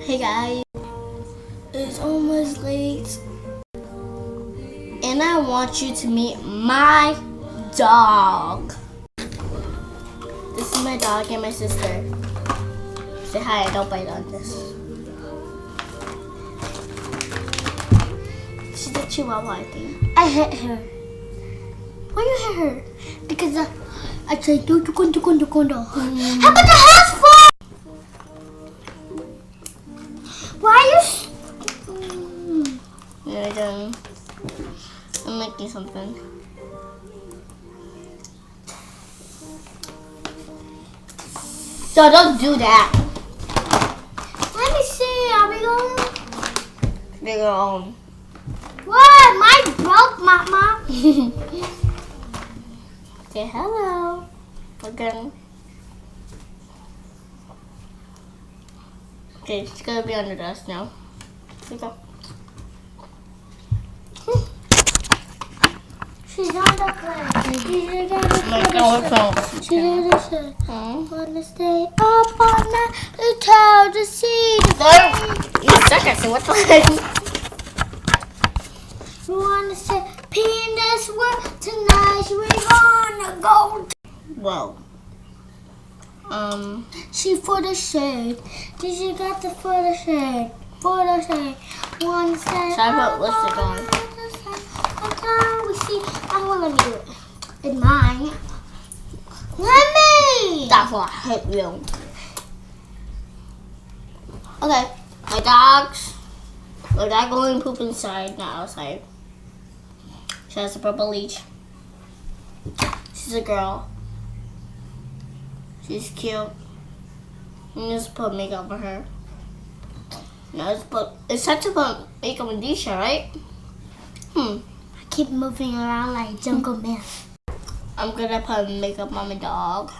Hey guys, it's almost late and I want you to meet my dog. This is my dog and my sister. Say hi, don't bite on this. She's a chihuahua, I think. I hit her. Why you hit her? Because I tried to kondo. How about the house full? Why are you? Yeah, I'm making something. So don't do that. Let me see. Are we going? They're going. What? Mine broke, Mama. Say hello. Again. Okay, she's gonna be under us now. Here we go. She's on the cliff. She's on the cliff. She's on the cliff. Wanna stay up on the tower to see the thing. You suck at what the heck? We wanna stay in this world tonight. We wanna go. Whoa. She for the shade. Did you got the for the shade? For the shade. Wanna stay. So I put lipstick on. We see. I want to do it. In mine. Let me. That's what I hate you. Okay. My dogs. My dog going poop inside, not outside. She has a purple leash. She's a girl. She's cute. You just put makeup on her. No, it's time to put makeup on Disha, right? I keep moving around like Jungle Man. I'm gonna put makeup on my dog.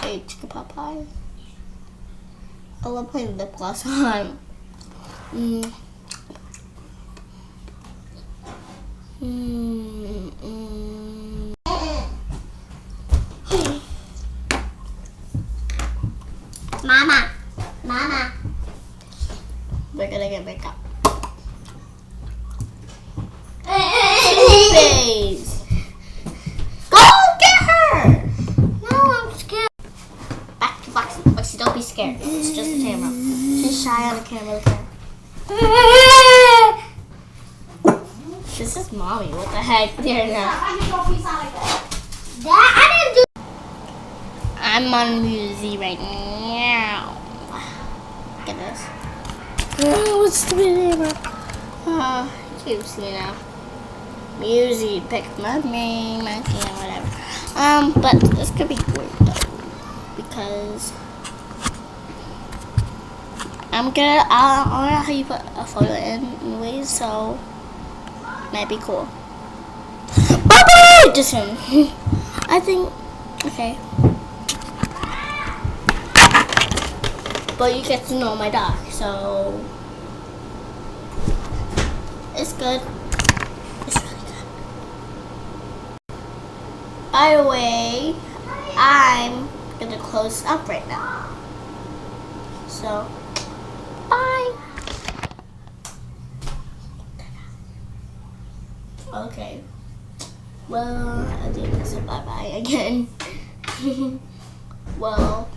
Hey, chicken pot pie. I love putting lip gloss on. Mama. We're gonna get makeup. Face. Go get her. No, I'm scared. Back to Foxy. Foxy, don't be scared. It's just a camera. She's shy on the camera. This is mommy. What the heck? There now. I'm on music right now. Look at this. What's the name? You see now. Music, pick my name, whatever. But this could be weird though, because I don't know how you put a photo in ways, so might be cool. Bye-bye! Just him. I think, okay. But you get to know my dog, so it's good. It's really good. By the way, I'm gonna close up right now. So, bye. Okay. Well, I didn't say bye-bye again. Well.